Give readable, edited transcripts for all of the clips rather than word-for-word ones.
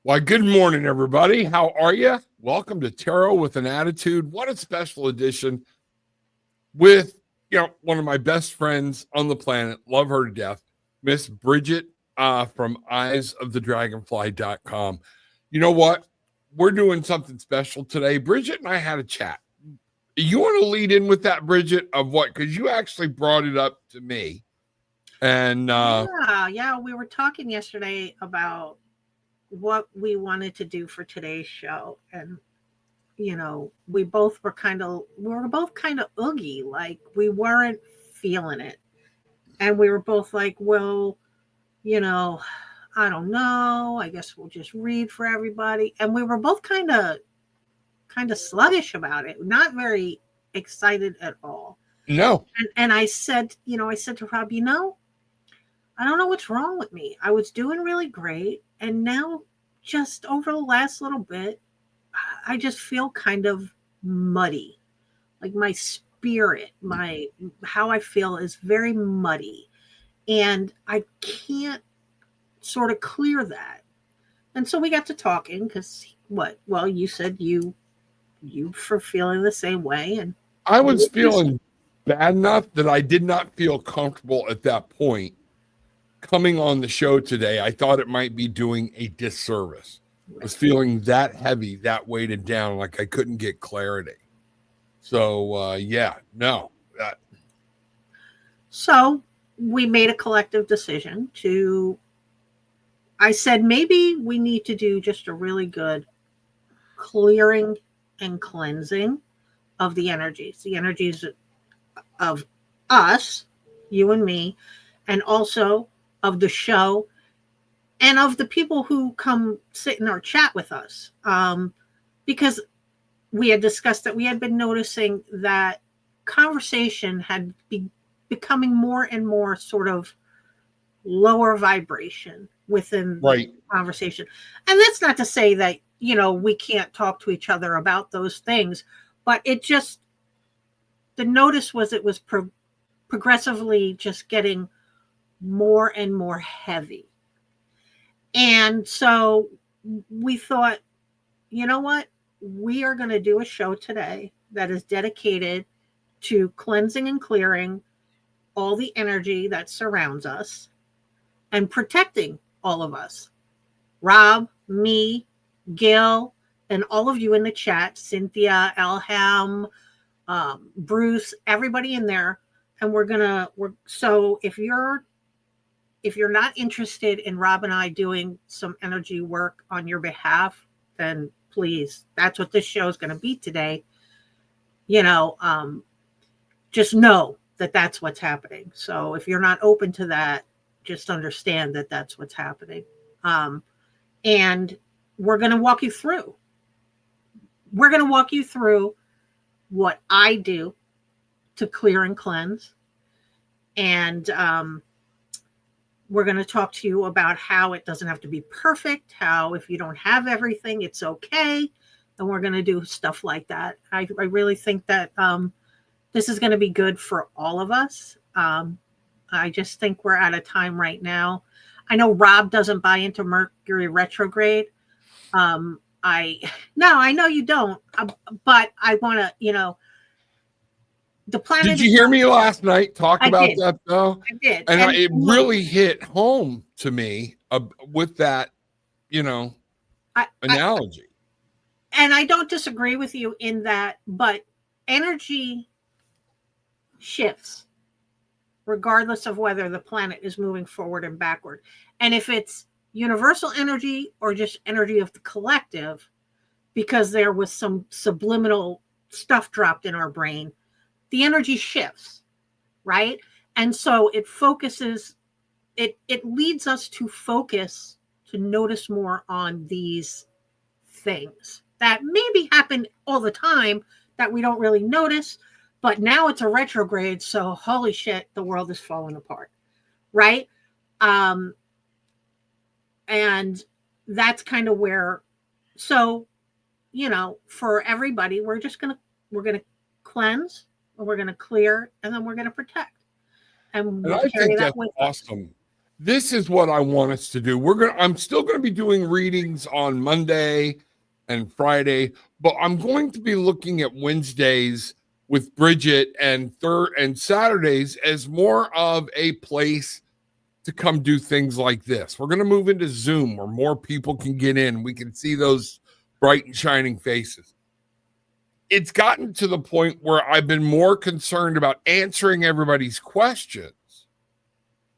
Why, good morning, everybody. How are you? Welcome to Tarot with an Attitude. What a special edition with, one of my best friends on the planet. Love her to death. Miss Brigitte from eyesofthedragonfly.com. You know what? We're doing something special today. Brigitte and I had a chat. You want to lead in with that, Brigitte, of what? Because you actually brought it up to me. And yeah, we were talking yesterday about what we wanted to do for today's show, and we were both kind of oogie, like we weren't feeling it, and we were both like, well, I don't know, I guess we'll just read for everybody. And we were both kind of sluggish about it, not very excited at all. no. And I said to Rob, I don't know what's wrong with me. I was doing really great, and now just over the last little bit, I just feel kind of muddy. Like my spirit, how I feel is very muddy, and I can't sort of clear that. And so we got to talking because well, you said you for feeling the same way, and I was feeling bad enough that I did not feel comfortable at that point coming on the show today. I thought it might be doing a disservice. I was feeling that heavy, that weighted down, like I couldn't get clarity. So, So we made a collective decision I said, maybe we need to do just a really good clearing and cleansing of the energies of us, you and me, and also of the show and of the people who come sit in our chat with us. Because we had discussed that we had been noticing that conversation had been becoming more and more sort of lower vibration within the conversation. And that's not to say that, we can't talk to each other about those things, but the notice was it was progressively just getting more and more heavy. And so we thought, you know what? We are going to do a show today that is dedicated to cleansing and clearing all the energy that surrounds us and protecting all of us. Rob, me, Gil, and all of you in the chat, Cynthia, Elham, Bruce, everybody in there. And so if you're not interested in Rob and I doing some energy work on your behalf, then please, that's what this show is going to be today. Just know that that's what's happening. So if you're not open to that, just understand that that's what's happening. And we're going to walk you through. We're going to walk you through what I do to clear and cleanse. And we're going to talk to you about how it doesn't have to be perfect, how if you don't have everything, it's okay. And we're going to do stuff like that. I really think that this is going to be good for all of us. I just think we're at a time right now. I know Rob doesn't buy into Mercury retrograde. I know you don't, but I want to, the planet. Did you hear me last night talk about that though? I did. And it really hit home to me with that, analogy. And I don't disagree with you in that, but energy shifts regardless of whether the planet is moving forward and backward. And if it's universal energy or just energy of the collective, because there was some subliminal stuff dropped in our brain, the energy shifts, right? And so it focuses, it leads us to focus, to notice more on these things that maybe happen all the time that we don't really notice. But now it's a retrograde, so holy shit, the world is falling apart, right? And that's kind of where, so, for everybody, we're gonna cleanse, and we're gonna clear, and then we're gonna protect. And I think that's awesome this is what I want us to do. I'm still going to be doing readings on Monday and Friday, but I'm going to be looking at Wednesdays with Brigitte and Saturdays as more of a place to come do things like this. We're going to move into Zoom where more people can get in. We can see those bright and shining faces. It's gotten to the point where I've been more concerned about answering everybody's questions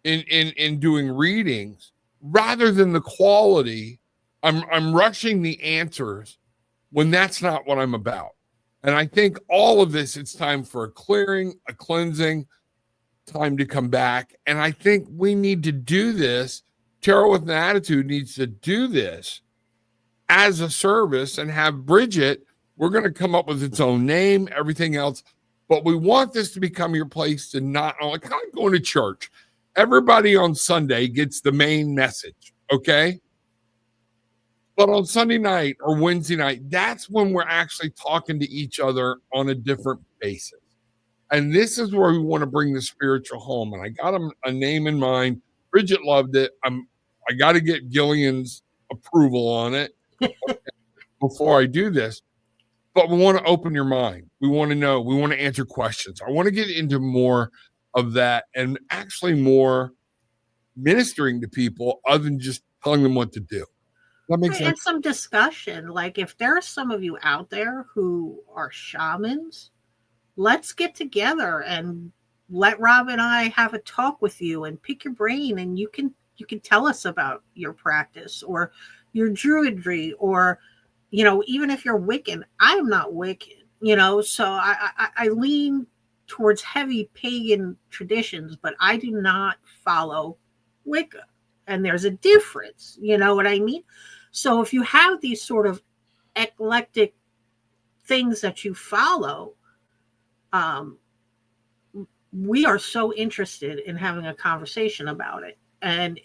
in doing readings rather than the quality. I'm rushing the answers when that's not what I'm about. And I think all of this, it's time for a clearing, a cleansing, time to come back. And I think we need to do this. Tarot with an Attitude needs to do this as a service and have Brigitte. We're going to come up with its own name, everything else. But we want this to become your place to not only kind of going to church. Everybody on Sunday gets the main message, okay? But on Sunday night or Wednesday night, that's when we're actually talking to each other on a different basis. And this is where we want to bring the spiritual home. And I got a name in mind. Brigitte loved it. I got to get Gillian's approval on it before I do this. But we want to open your mind. We want to know. We want to answer questions. I want to get into more of that and actually more ministering to people other than just telling them what to do. That makes sense. And some discussion. Like if there are some of you out there who are shamans, let's get together and let Rob and I have a talk with you and pick your brain, and you can tell us about your practice or your druidry, or even if you're Wiccan. I'm not Wiccan, so I lean towards heavy pagan traditions, but I do not follow Wicca, and there's a difference. You know what I mean? So if you have these sort of eclectic things that you follow, we are so interested in having a conversation about it, and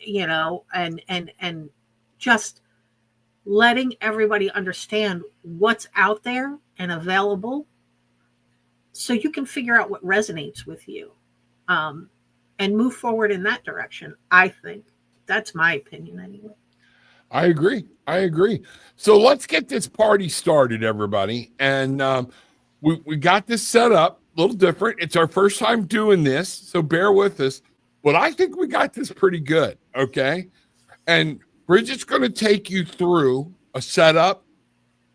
and just letting everybody understand what's out there and available, so you can figure out what resonates with you, and move forward in that direction. I think that's my opinion anyway. I agree. So let's get this party started, everybody. And we got this set up a little different. It's our first time doing this, so bear with us. But I think we got this pretty good, okay? And Bridget's going to take you through a setup,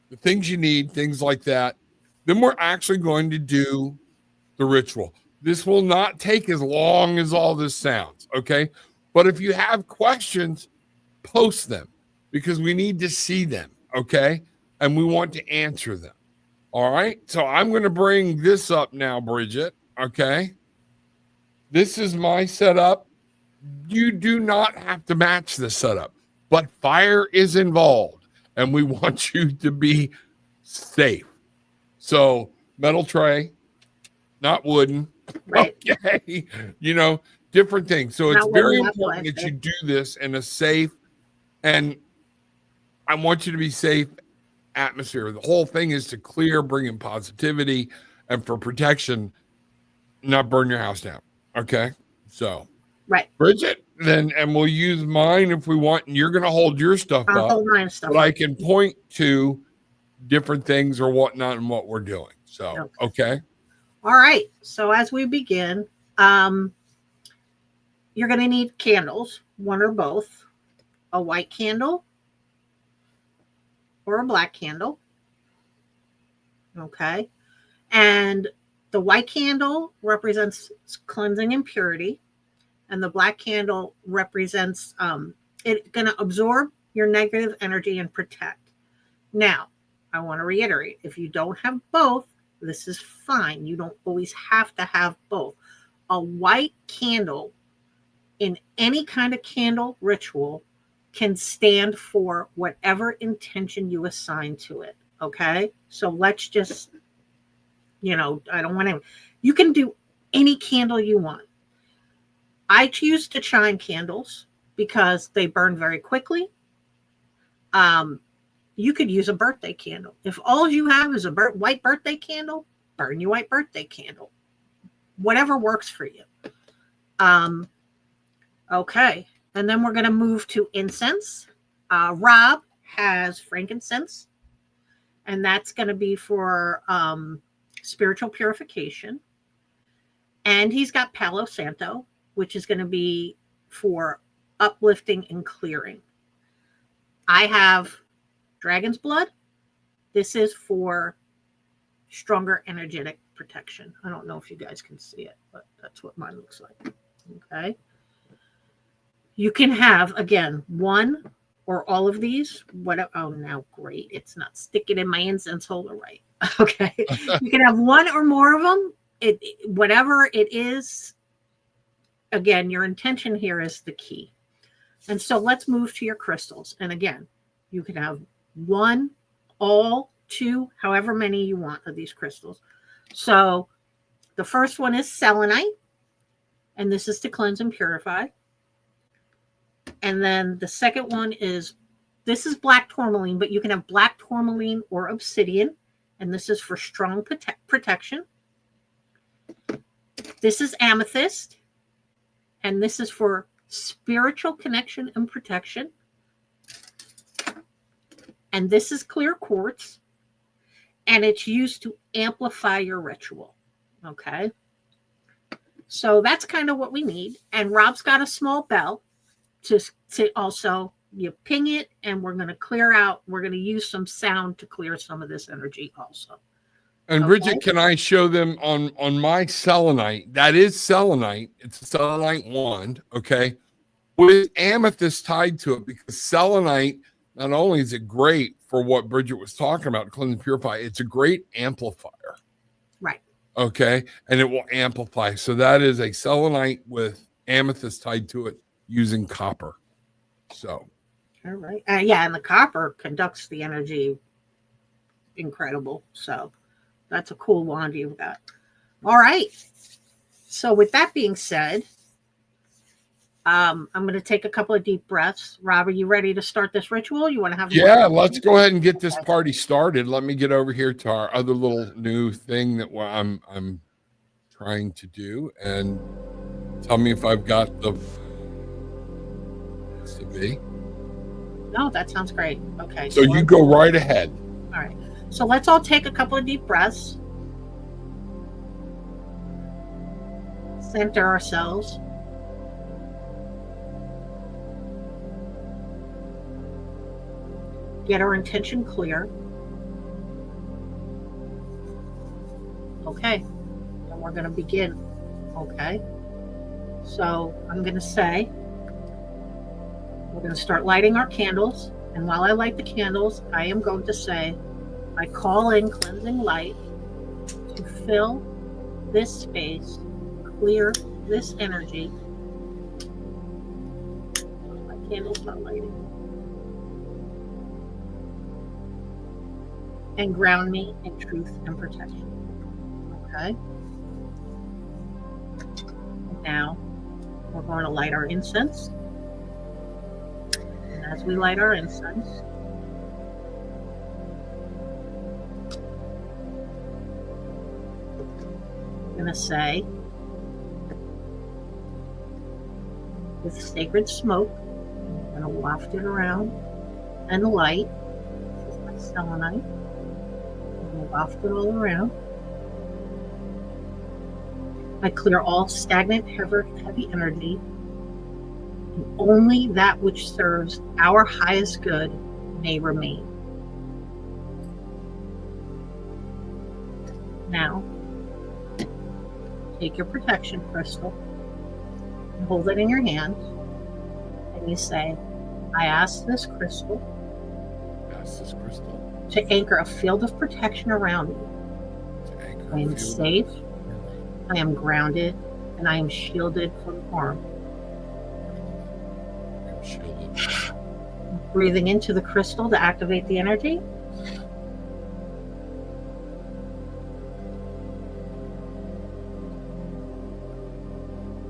the things you need, things like that. Then we're actually going to do the ritual. This will not take as long as all this sounds, okay? But if you have questions, post them, because we need to see them, okay? And we want to answer them. All right? So I'm going to bring this up now, Brigitte, okay? This is my setup. You do not have to match this setup, but fire is involved, and we want you to be safe. So metal tray, not wooden. Right. Okay. Different things. So it's very important that you do this in a safe, and I want you to be safe atmosphere. The whole thing is to clear, bring in positivity, and for protection, not burn your house down. Okay. So, right. Brigitte, and we'll use mine if we want, and you're going to hold your stuff I'll up. hold mine stuff but I can point to different things or whatnot and what we're doing. So, okay. All right. So as we begin, you're going to need candles, one or both, a white candle or a black candle. Okay. And the white candle represents cleansing and purity, and the black candle represents it's going to absorb your negative energy and protect. Now, I want to reiterate, if you don't have both, this is fine. You don't always have to have both. A white candle in any kind of candle ritual can stand for whatever intention you assign to it. Okay? So let's just, I don't want to, you can do any candle you want. I choose to chime candles because they burn very quickly. You could use a birthday candle. If all you have is a white birthday candle, burn your white birthday candle. Whatever works for you. Okay. And then we're going to move to incense. Rob has frankincense, and that's going to be for spiritual purification. And he's got Palo Santo, which is going to be for uplifting and clearing. I have Dragon's Blood. This is for stronger energetic protection. I don't know if you guys can see it, but that's what mine looks like. Okay. You can have, again, one or all of these. Oh, now great. It's not sticking in my incense holder right. Okay. You can have one or more of them. Whatever it is, again, your intention here is the key. And so let's move to your crystals. And again, you can have one, all, two, however many you want of these crystals. So the first one is selenite, and this is to cleanse and purify. And then the second one is, this is black tourmaline, but you can have black tourmaline or obsidian, and this is for strong protection. This is amethyst, and this is for spiritual connection and protection. And this is clear quartz, and it's used to amplify your ritual. Okay. So that's kind of what we need. And Rob's got a small bell to also, you ping it, and we're going to clear out. We're going to use some sound to clear some of this energy also. And Brigitte, can I show them on my selenite? That is selenite. It's a selenite wand, okay, with amethyst tied to it, because selenite, not only is it great for what Brigitte was talking about, cleanse and purify, it's a great amplifier. Right. Okay. And it will amplify. So that is a selenite with amethyst tied to it using copper. So. All right. Yeah. And the copper conducts the energy incredible. So that's a cool wand you've got. All right. So with that being said, I'm going to take a couple of deep breaths. Rob, are you ready to start this ritual? You want to have? Yeah, let's go ahead and get this party started. Let me get over here to our other little new thing that I'm trying to do, and tell me if I've got the to be. No, that sounds great. Okay. So you go right ahead. All right. So let's all take a couple of deep breaths. Center ourselves. Get our intention clear. Okay. And we're going to begin. Okay. So I'm going to say, we're going to start lighting our candles. And while I light the candles, I am going to say, I call in cleansing light to fill this space, clear this energy. My candles not lighting. And ground me in truth and protection. Okay. And now we're going to light our incense. And as we light our incense, I'm going to say, with sacred smoke, I'm going to waft it around and light. This is my selenite. Waft it all around. I clear all stagnant, heavy energy, and only that which serves our highest good may remain. Now, take your protection crystal and hold it in your hand, and you say, I ask this crystal to anchor a field of protection around me. I am safe, I am grounded, and I am shielded from harm. Breathing into the crystal to activate the energy.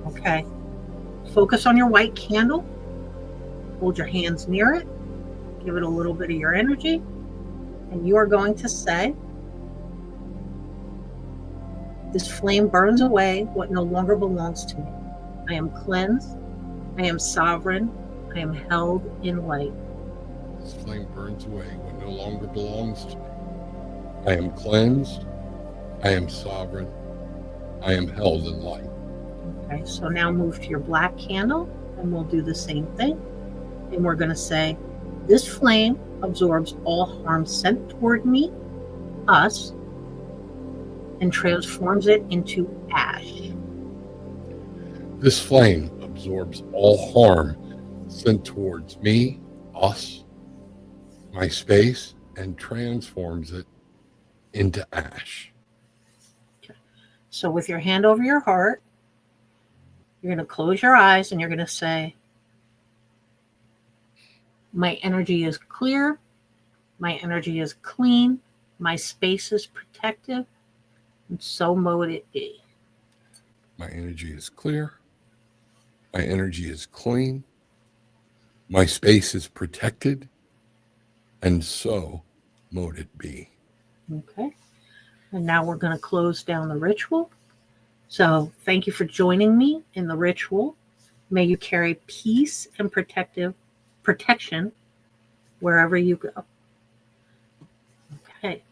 Okay. Focus on your white candle. Hold your hands near it. Give it a little bit of your energy. And you are going to say, this flame burns away what no longer belongs to me. I am cleansed, I am sovereign. I am held in light. This flame burns away what no longer belongs to me. I am cleansed. I am sovereign. I am held in light. Okay, so now move to your black candle and we'll do the same thing. And we're going to say, this flame absorbs all harm sent toward me, us, and transforms it into ash. This flame absorbs all harm sent towards me, us, my space, and transforms it into ash. Okay. So with your hand over your heart, you're going to close your eyes and you're going to say, my energy is clear, my energy is clean, my space is protective, and so mote it be. My energy is clear, my energy is clean, my space is protected, and so mote it be. Okay. And now we're going to close down the ritual. So thank you for joining me in the ritual. May you carry peace and protection wherever you go. Okay.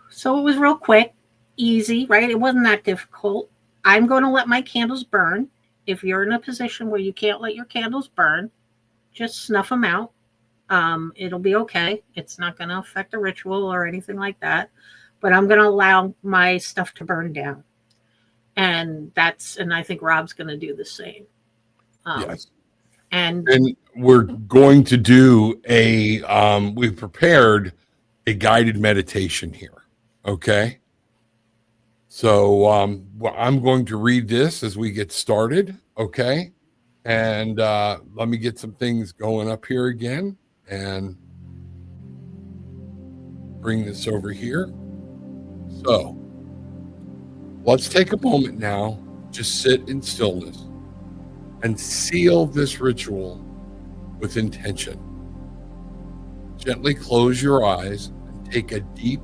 So it was real quick, easy, right? It wasn't that difficult. I'm going to let my candles burn. If you're in a position where you can't let your candles burn, just snuff them out. It'll be okay. It's not going to affect the ritual or anything like that. But I'm going to allow my stuff to burn down. And I think Rob's going to do the same. Yes. And we're going to do we've prepared a guided meditation here. Okay. So I'm going to read this as we get started. Okay. And let me get some things going up here again and bring this over here. So let's take a moment now, just sit in stillness and seal this ritual with intention. Gently close your eyes and take a deep,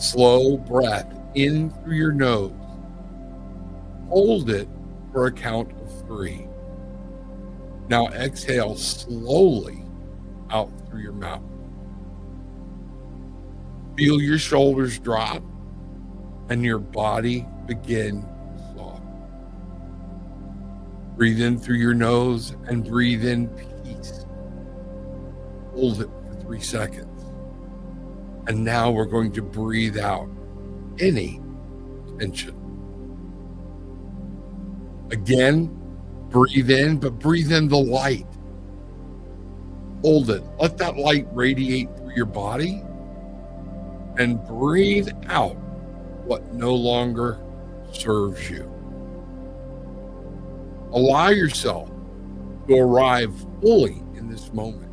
slow breath in through your nose. Hold it for a count of 3. Now exhale slowly out through your mouth. Feel your shoulders drop and your body begin to soften. Breathe in through your nose and breathe in peace. Hold it for 3 seconds. And now we're going to breathe out any tension. Again, breathe in, but breathe in the light. Hold it. Let that light radiate through your body and breathe out what no longer serves you. Allow yourself to arrive fully in this moment.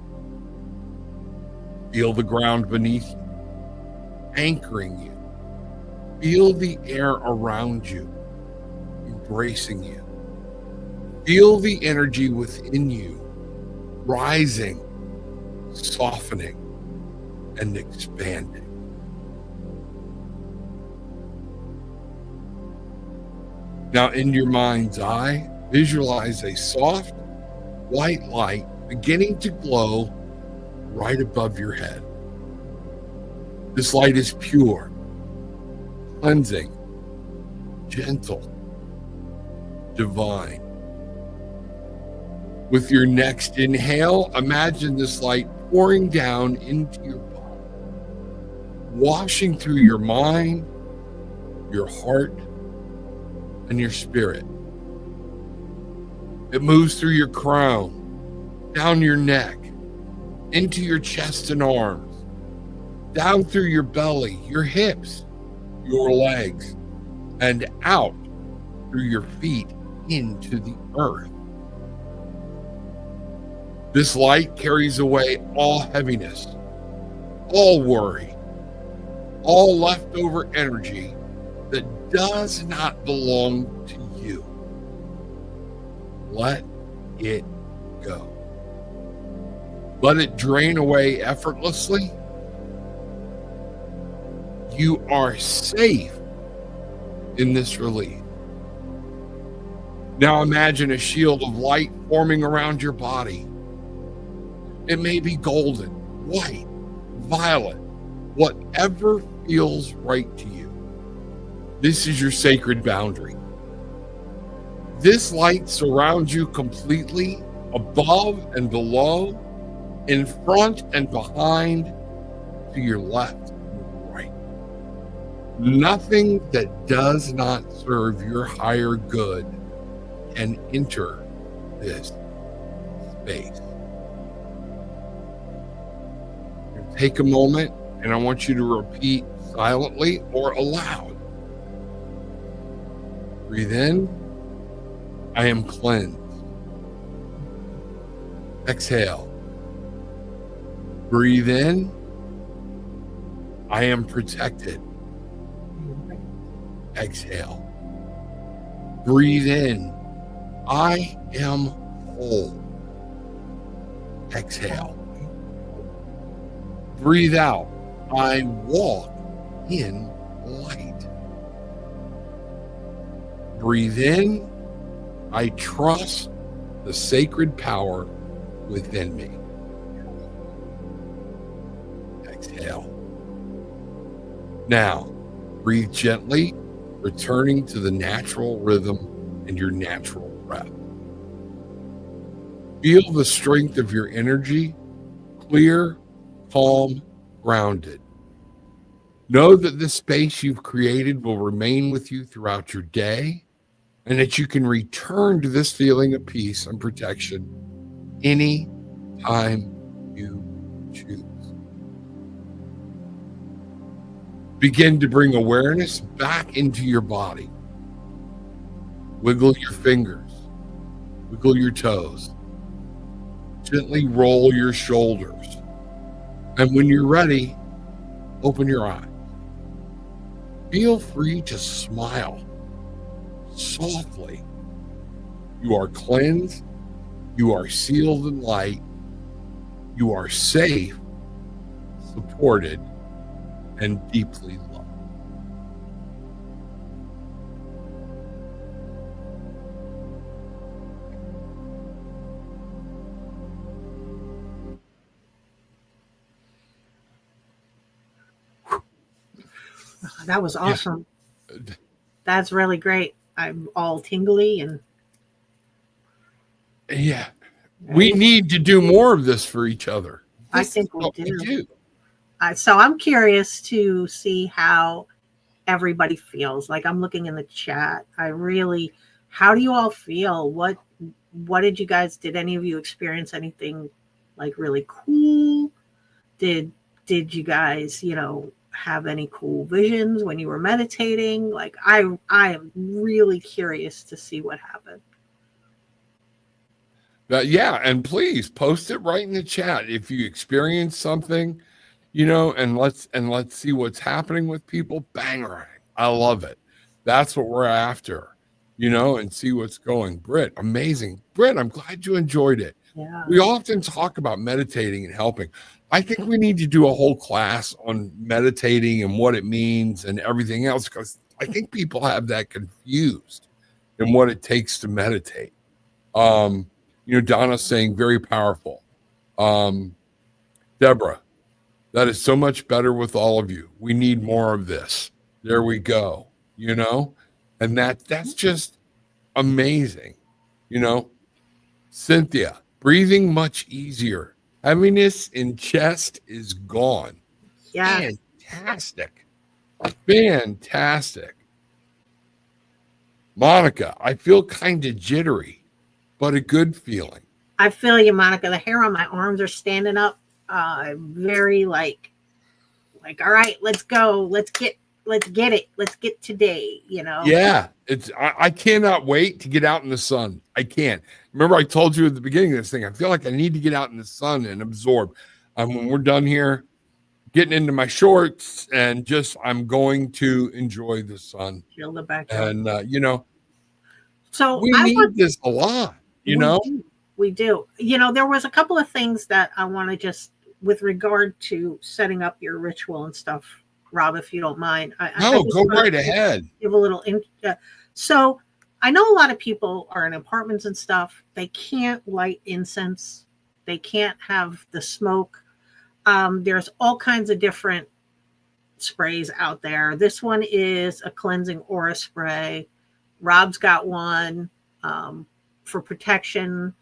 Feel the ground beneath you, anchoring you. Feel the air around you, embracing you. Feel the energy within you, rising, softening, and expanding. Now, in your mind's eye, visualize a soft, white light beginning to glow right above your head. This light is pure, cleansing, gentle, divine. With your next inhale, imagine this light pouring down into your body, washing through your mind, your heart, and your spirit. It moves through your crown, down your neck, into your chest and arms, down through your belly, your hips, your legs, and out through your feet into the earth. This light carries away all heaviness, all worry, all leftover energy that does not belong to you. Let it go. Let it drain away effortlessly. You are safe in this release. Now imagine a shield of light forming around your body. It may be golden, white, violet, whatever feels right to you. This is your sacred boundary. This light surrounds you completely, above and below, in front and behind, to your left and right. Nothing that does not serve your higher good can enter this space. Take a moment, and I want you to repeat silently or aloud. Breathe in. I am cleansed. Exhale. Breathe in. I am protected. Exhale. Breathe in. I am whole. Exhale. Breathe out. I walk in light. Breathe in. I trust the sacred power within me. Exhale. Now, breathe gently, returning to the natural rhythm and your natural breath. Feel the strength of your energy, clear, calm, grounded. Know that this space you've created will remain with you throughout your day, and that you can return to this feeling of peace and protection any time you choose. Begin to bring awareness back into your body. Wiggle your fingers, wiggle your toes, gently roll your shoulders. And when you're ready, open your eyes. Feel free to smile softly. You are cleansed. You are sealed in light. You are safe, supported, and deeply loved. That was awesome. Yeah. That's really great. I'm all tingly and Yeah. We need to do more of this for each other. I think we do. So I'm curious to see how everybody feels. Like I'm looking in the chat. How do you all feel? What did you guys, did any of you experience anything like really cool? Did you guys, have any cool visions when you were meditating? Like I am really curious to see what happened. Yeah, and please post it right in the chat if you experience something, and let's see what's happening with people. Bang. I love it. That's what we're after, and see what's going. Britt, amazing. Britt, I'm glad you enjoyed it. Yeah. We often talk about meditating and helping. I think we need to do a whole class on meditating and what it means and everything else, because I think people have that confused in what it takes to meditate. Donna's saying very powerful. Deborah, that is so much better with all of you. We need more of this. There we go. And that's just amazing. Cynthia, breathing much easier. Heaviness in chest is gone. Yeah. Fantastic. Monica, I feel kind of jittery, but a good feeling. I feel you, Monica. The hair on my arms are standing up. Very like, all right, let's go. Let's get it. Let's get today, Yeah. I cannot wait to get out in the sun. I can't. Remember I told you at the beginning of this thing, I feel like I need to get out in the sun and absorb. When we're done here, getting into my shorts and I'm going to enjoy the sun. Feel the back. And, so we need this a lot, We do. There was a couple of things that I want to just, with regard to setting up your ritual and stuff, Rob, if you don't mind. Go right ahead. Give a little. So I know a lot of people are in apartments and stuff. They can't light incense. They can't have the smoke. There's all kinds of different sprays out there. This one is a cleansing aura spray. Rob's got one for protection.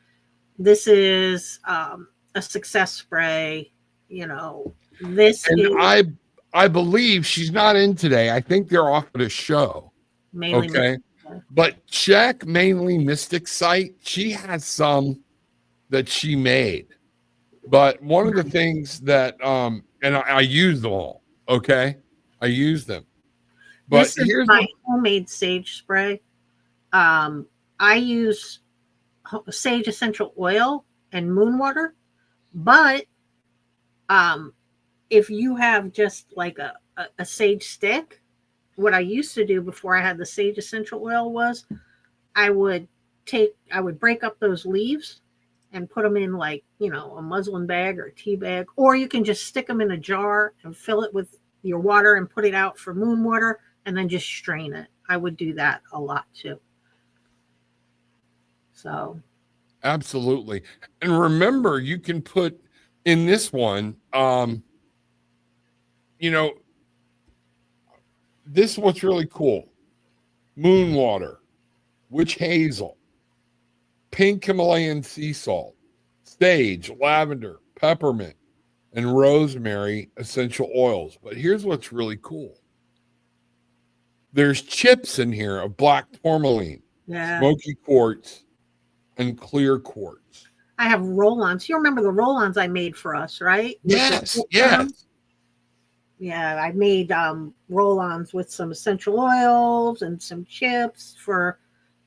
This is a success spray. You know, this And is I believe she's not in today. I think they're off at a show. mainly Okay. But check Mainly Mystic site. She has some that she made. But one of the things that and I use them all. Okay. I use them. But this is here's my what, homemade sage spray. I use sage essential oil and moon water, but if you have just like a sage stick, what I used to do before I had the sage essential oil was I would break up those leaves and put them in like, you know, a muslin bag or a tea bag, or you can just stick them in a jar and fill it with your water and put it out for moon water and then just strain it. I would do that a lot too. So absolutely. And remember, you can put in this one, you know, this is what's really cool. Moon water, witch hazel, pink Himalayan sea salt, sage, lavender, peppermint, and rosemary essential oils. But here's what's really cool. There's chips in here of black tourmaline, yeah, smoky quartz, and clear quartz. I have roll-ons. You remember the roll-ons I made for us, right? Yes, yes. Yeah, I made roll-ons with some essential oils and some chips for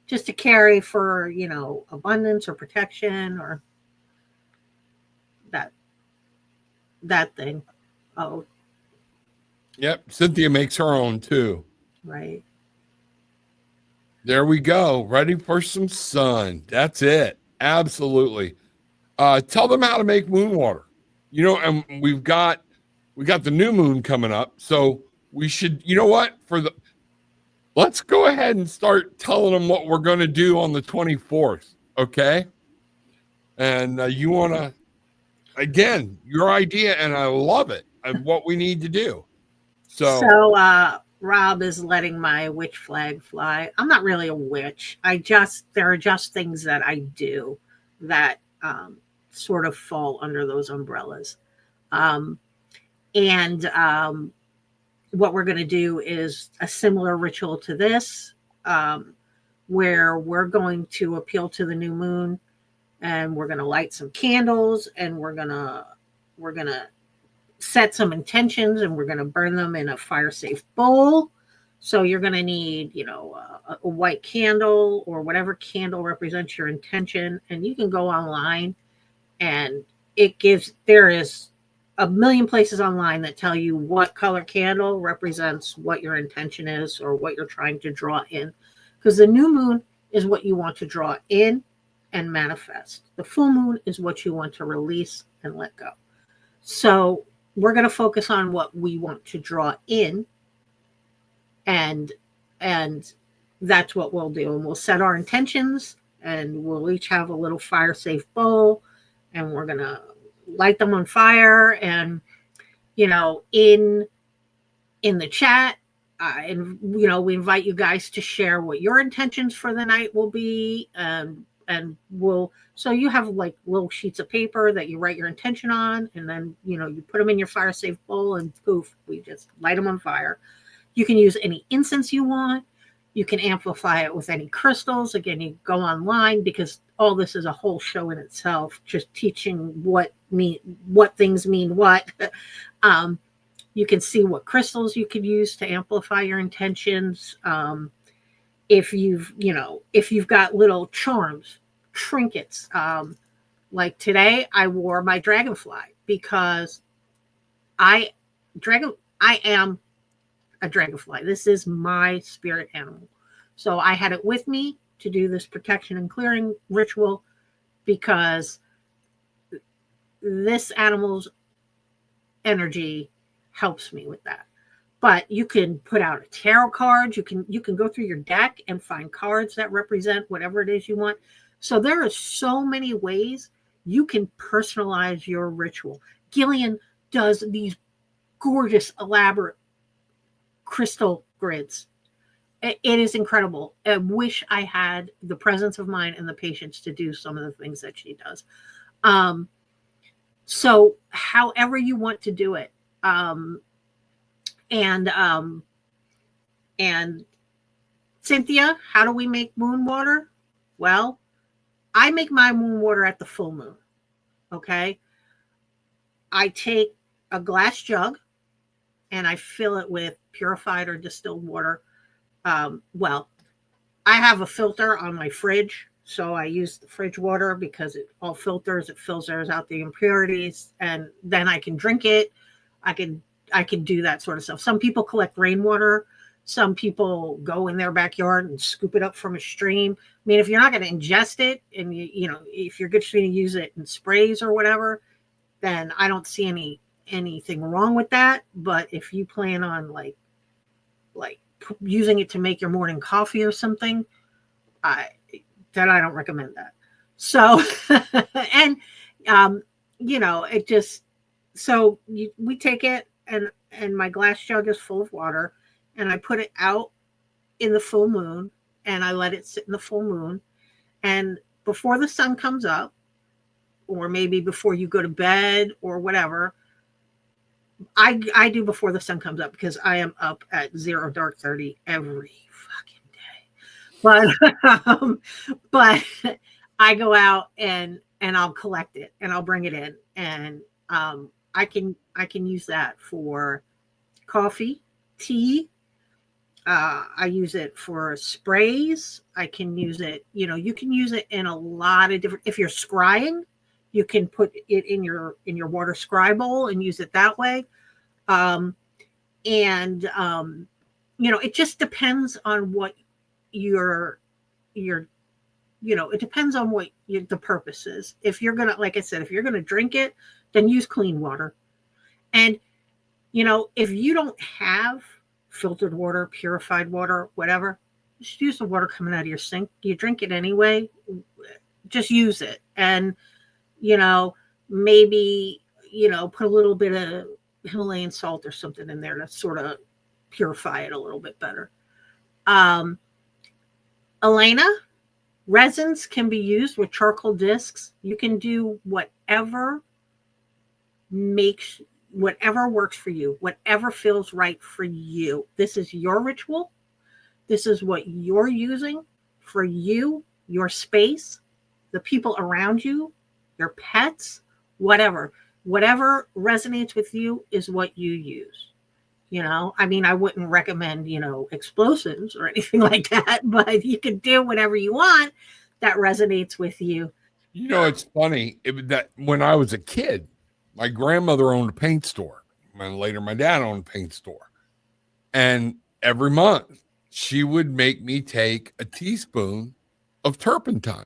just to carry for, you know, abundance or protection or that thing. Oh, Yep. Cynthia makes her own too. right. There we go. Ready for some sun. That's it. Absolutely. Tell them how to make moon water. You know, and we got the new moon coming up. So we should, you know what? Let's go ahead and start telling them what we're going to do on the 24th. Okay. And you want to, again, your idea, and I love it, and what we need to do. So Rob is letting my witch flag fly. I'm not really a witch. There are just things that I do that sort of fall under those umbrellas. And what we're going to do is a similar ritual to this, where we're going to appeal to the new moon, and we're going to light some candles, and we're going to set some intentions, and we're going to burn them in a fire safe bowl. So you're going to need, you know, a white candle or whatever candle represents your intention, and you can go online, and there is a million places online that tell you what color candle represents what your intention is or what you're trying to draw in, because the new moon is what you want to draw in and manifest. The full moon is what you want to release and let go. So we're going to focus on what we want to draw in, and that's what we'll do. And we'll set our intentions, and we'll each have a little fire safe bowl, and we're going to light them on fire. And, you know, in the chat, and, you know, we invite you guys to share what your intentions for the night will be. And so you have like little sheets of paper that you write your intention on, and then, you know, you put them in your fire safe bowl, and poof, we just light them on fire. You can use any incense you want. You can amplify it with any crystals. Again, you go online, because all this is a whole show in itself, just teaching what things mean what. You can see what crystals you could use to amplify your intentions. If you've got little charms, trinkets, like today I wore my dragonfly, because I am a dragonfly. This is my spirit animal. So I had it with me to do this protection and clearing ritual, because this animal's energy helps me with that. But you can put out a tarot card. You can go through your deck and find cards that represent whatever it is you want. So there are so many ways you can personalize your ritual. Gillian does these gorgeous, elaborate crystal grids. It is incredible. I wish I had the presence of mind and the patience to do some of the things that she does. So however you want to do it. And Cynthia, how do we make moon water? Well, I make my moon water at the full moon. Okay. I take a glass jug and I fill it with purified or distilled water. Well, I have a filter on my fridge, so I use the fridge water because it all filters, it filters out the impurities, and then I can drink it. I can do that sort of stuff. Some people collect rainwater. Some people go in their backyard and scoop it up from a stream. I mean, if you're not going to ingest it, and you know, if you're just going to use it in sprays or whatever, then I don't see anything wrong with that. But if you plan on like using it to make your morning coffee or something, I don't recommend that. So, and you know, it just, so we take it, and my glass jug is full of water, and I put it out in the full moon, and I let it sit in the full moon. And before the sun comes up, or maybe before you go to bed or whatever, I do before the sun comes up because I am up at 0 dark 30 every fucking day. But I go out and I'll collect it and I'll bring it in, and I can use that for coffee, tea. I use it for sprays. I can use it, you know, you can use it in a lot of different, if you're scrying, you can put it in your water scry bowl and use it that way. You know, it just depends on what your you know, it depends on what the purpose is. If you're going to, like I said, if you're going to drink it, then use clean water. And, you know, if you don't have filtered water, purified water, whatever, just use the water coming out of your sink. You drink it anyway, just use it. And, you know, maybe, you know, put a little bit of Himalayan salt or something in there to sort of purify it a little bit better. Elena, resins can be used with charcoal discs. You can do whatever works for you, whatever feels right for you. This is your ritual. This is what you're using for you, your space, the people around you, your pets, whatever resonates with you is what you use. You know, I mean, I wouldn't recommend, you know, explosives or anything like that, but you can do whatever you want that resonates with you. You know, it's funny that when I was a kid, my grandmother owned a paint store, and later my dad owned a paint store. And every month she would make me take a teaspoon of turpentine.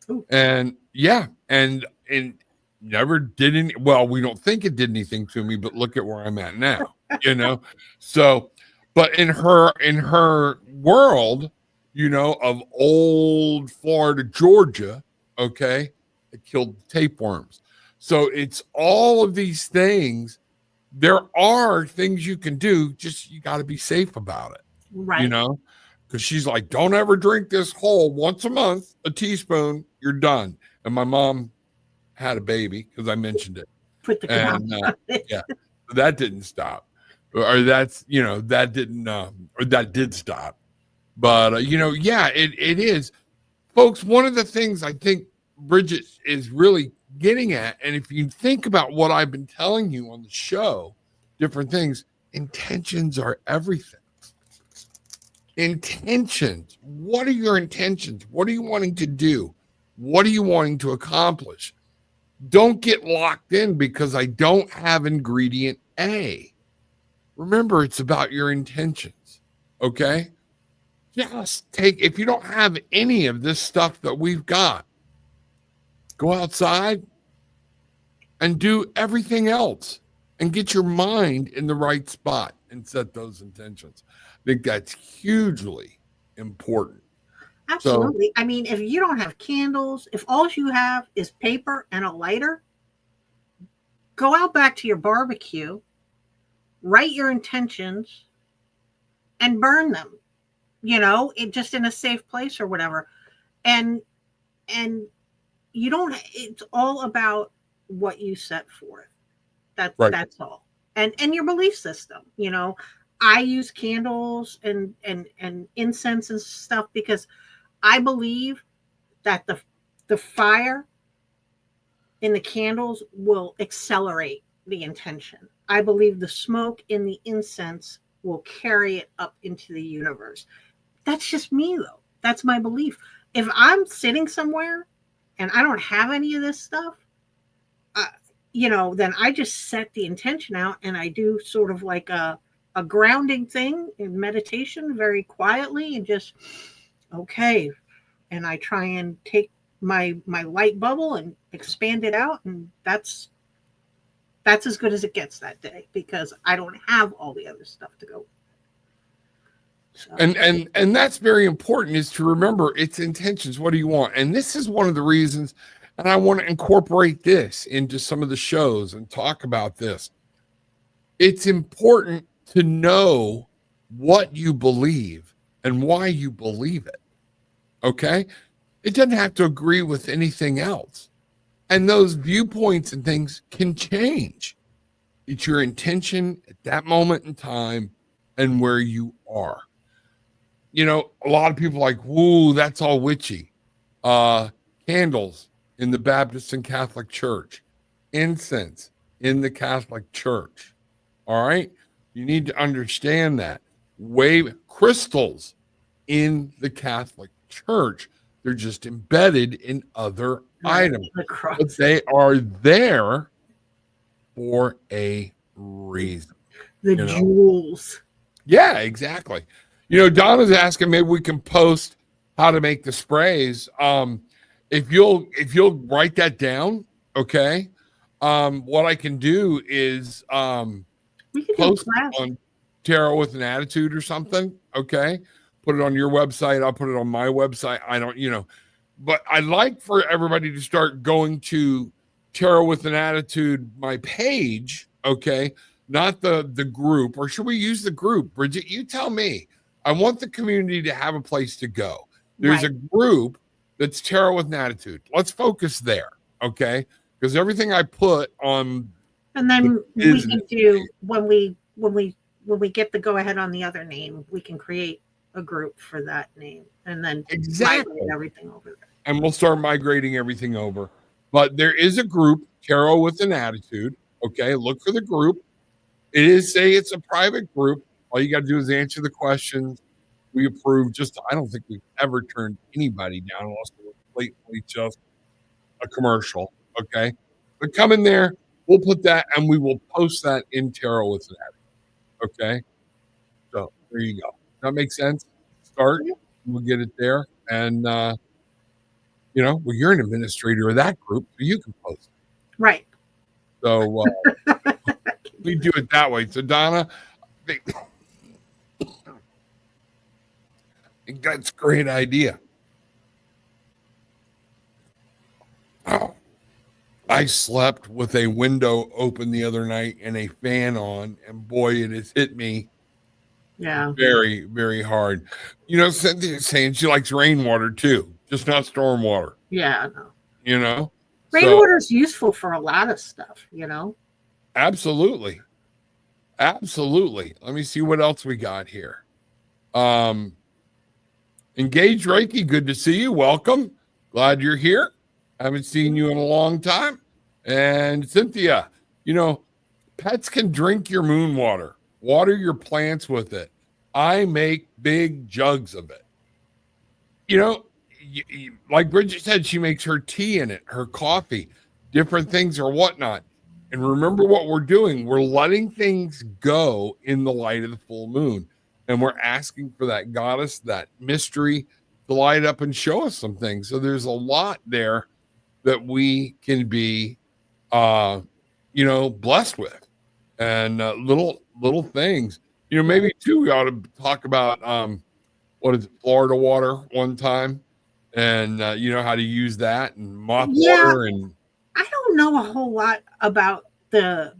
Ooh. And yeah, and never did any, well, we don't think it did anything to me, but look at where I'm at now, you know? So, but in her world, you know, of old Florida, Georgia, okay, it killed tapeworms. So it's all of these things. There are things you can do, just you got to be safe about it, right? You know, because she's like, don't ever drink this whole, once a month, a teaspoon, you're done. And my mom had a baby because I mentioned it. Put the and yeah, that didn't stop, or that's, you know, that didn't, or that did stop. But you know, yeah, it is, folks. One of the things I think Brigitte is really getting at, and if you think about what I've been telling you on the show, different things, intentions are everything. Intentions. What are your intentions? What are you wanting to do? What are you wanting to accomplish? Don't get locked in because I don't have ingredient A. Remember, it's about your intentions. Okay? Just take, if you don't have any of this stuff that we've got, go outside and do everything else and get your mind in the right spot and set those intentions. I think that's hugely important. Absolutely. I mean, if you don't have candles, if all you have is paper and a lighter, go out back to your barbecue, write your intentions, and burn them, just in a safe place or whatever. And you don't, it's all about what you set forth. That's all. And your belief system, I use candles and incense and stuff because I believe that the fire in the candles will accelerate the intention. I believe the smoke in the incense will carry it up into the universe. That's just me, though. That's my belief. If I'm sitting somewhere and I don't have any of this stuff, then I just set the intention out and I do sort of like a grounding thing in meditation very quietly and just, okay. And I try and take my light bubble and expand it out. And that's as good as it gets that day because I don't have all the other stuff to go. So. And that's very important, is to remember its intentions. What do you want? And this is one of the reasons, and I want to incorporate this into some of the shows and talk about this. It's important to know what you believe and why you believe it. Okay? It doesn't have to agree with anything else. And those viewpoints and things can change. It's your intention at that moment in time and where you are. A lot of people are like, woo, that's all witchy. Candles in the Baptist and Catholic Church, incense in the Catholic Church. All right. You need to understand that. Crystals in the Catholic Church, they're just embedded in other items. But they are there for a reason. The jewels. Yeah, exactly. Donna's asking, maybe we can post how to make the sprays. If you'll write that down, okay. What I can do is we can post on Tarot with an Attitude or something. Okay. Put it on your website. I'll put it on my website. I don't, but I'd like for everybody to start going to Tarot with an Attitude, my page. Okay. Not the group, or should we use the group? Brigitte, you tell me. I want the community to have a place to go. There's a group that's Tarot with an Attitude. Let's focus there, okay? Because everything I put on, and then we can do when we get the go ahead on the other name, we can create a group for that name, and then migrate everything over there. And we'll start migrating everything over. But there is a group, Tarot with an Attitude. Okay, look for the group. It's a private group. All you got to do is answer the questions. We approve. I don't think we've ever turned anybody down unless it was blatantly just a commercial. Okay. But come in there. We'll put that and we will post that in Tarot with an Attitude. Okay. So there you go. That makes sense. Start. We'll get it there. And, you're an administrator of that group, so you can post it. Right. So we do it that way. So Donna, I think that's a great idea. Oh, I slept with a window open the other night and a fan on, and boy, it has hit me. Yeah. Very, very hard. Cynthia's saying she likes rainwater too, just not storm water. Yeah. No. Rainwater is useful for a lot of stuff, Absolutely. Absolutely. Let me see what else we got here. Engaged Reiki, good to see you. Welcome. Glad you're here. Haven't seen you in a long time. And Cynthia, pets can drink your moon water. Water your plants with it. I make big jugs of it. Like Brigitte said, she makes her tea in it, her coffee, different things or whatnot. And remember what we're doing. We're letting things go in the light of the full moon. And we're asking for that goddess, that mystery to light up and show us some things. So there's a lot there that we can be, blessed with. and little things. Maybe too, we ought to talk about what is it, Florida water one time, and how to use that, and mop water. And I don't know a whole lot about the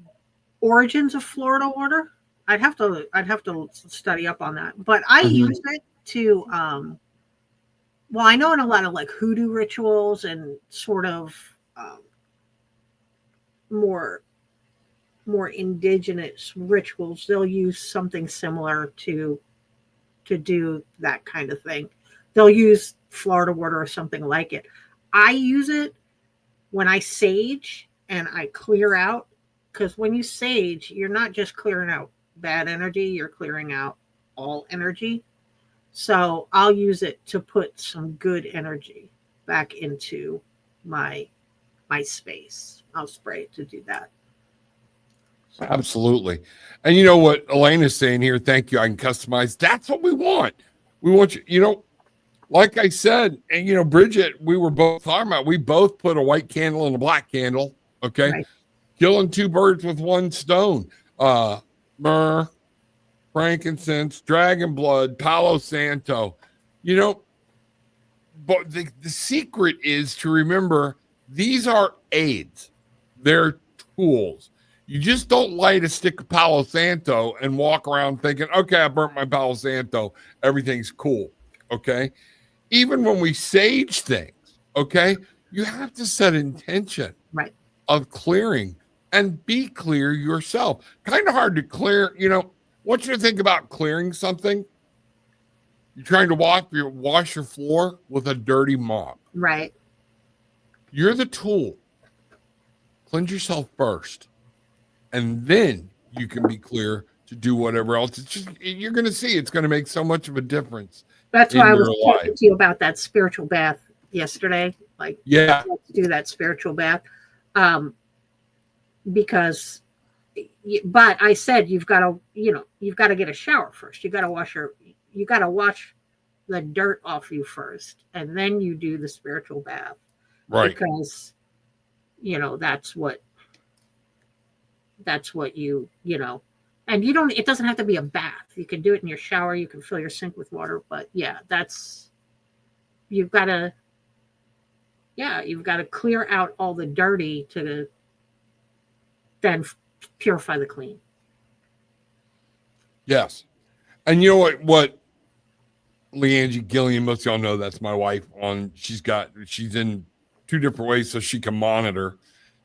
origins of Florida water. I'd have to study up on that. But I use it to well, I know in a lot of like hoodoo rituals and sort of more indigenous rituals, they'll use something similar to do that kind of thing. They'll use Florida water or something like it. I use it when I sage and I clear out, because when you sage, you're not just clearing out bad energy, you're clearing out all energy. So I'll use it to put some good energy back into my space. I'll spray it to do that. Absolutely. And you know what Elena's saying here, thank you, I can customize. That's what we want. We want you, like I said, and Brigitte, we were both talking about, we both put a white candle and a black candle, okay? Right. Killing two birds with one stone. Myrrh, frankincense, dragon blood, Palo Santo. But the secret is to remember these are aids. They're tools. You just don't light a stick of Palo Santo and walk around thinking, okay, I burnt my Palo Santo. Everything's cool. Okay. Even when we sage things, okay, you have to set intention of clearing and be clear yourself. Kind of hard to clear. Once you think about clearing something, you're trying to wash your floor with a dirty mop. Right. You're the tool. Cleanse yourself first. And then you can be clear to do whatever else. It's just, you're going to see it's going to make so much of a difference. That's why I was talking to you about that spiritual bath yesterday. Like, yeah, let's do that spiritual bath. Because, but I said, you've got to get a shower first. You got to wash the dirt off you first. And then you do the spiritual bath. Right. Because, that's what you and it doesn't have to be a bath. You can do it in your shower. You can fill your sink with water, but you've got to clear out all the dirty to then purify the clean. Yes. And you know what Leangie Gillian, most of y'all know that's my wife she's in two different ways so she can monitor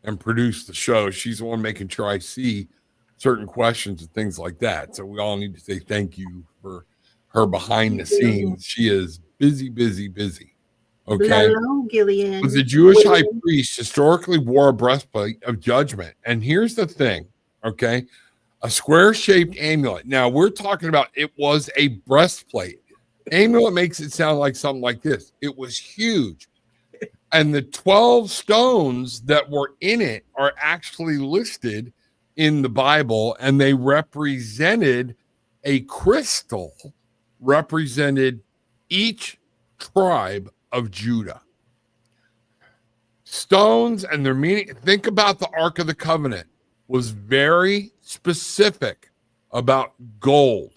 and produce the show. She's the one making sure I see certain questions and things like that. So we all need to say thank you for her behind the scenes. She is busy. Okay. Hello, Gillian. The Jewish high priest historically wore a breastplate of judgment. And here's the thing, okay? A square-shaped amulet. Now, we're talking about it was a breastplate. Amulet makes it sound like something like this. It was huge. And the 12 stones that were in it are actually listed in the Bible, and they represented a crystal, represented each tribe of Judah. Stones and their meaning. Think about the Ark of the Covenant was very specific about gold,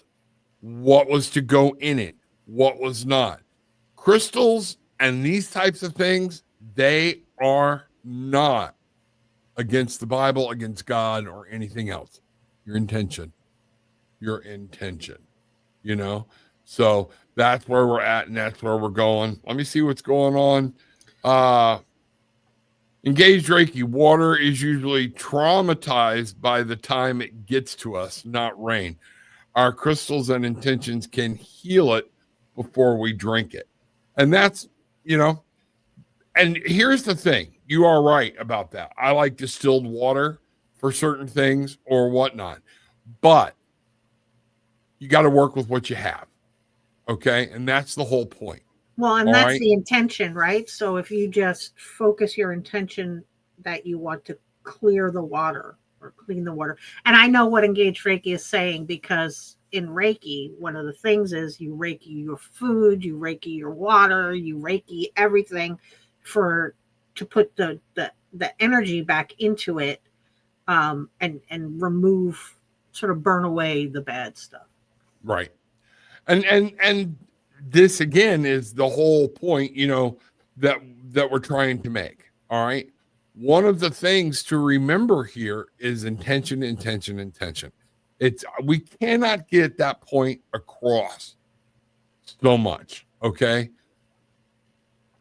what was to go in it, what was not. Crystals and these types of things, they are not against the Bible, against God, or anything else. Your intention. So that's where we're at, and that's where we're going. Let me see what's going on. Engaged Reiki. Water is usually traumatized by the time it gets to us, not rain. Our crystals and intentions can heal it before we drink it. And that's, and here's the thing. You are right about that. I like distilled water for certain things or whatnot, but you got to work with what you have. Okay. And that's the whole point. Well, and that's the intention, right? So if you just focus your intention that you want to clear the water or clean the water. And I know what Engaged Reiki is saying, because in Reiki, one of the things is you Reiki your food, you Reiki your water, you Reiki everything to put the energy back into it. and remove, sort of burn away the bad stuff. Right. And this again is the whole point, that we're trying to make. All right. One of the things to remember here is intention, intention, intention. We cannot get that point across so much. Okay.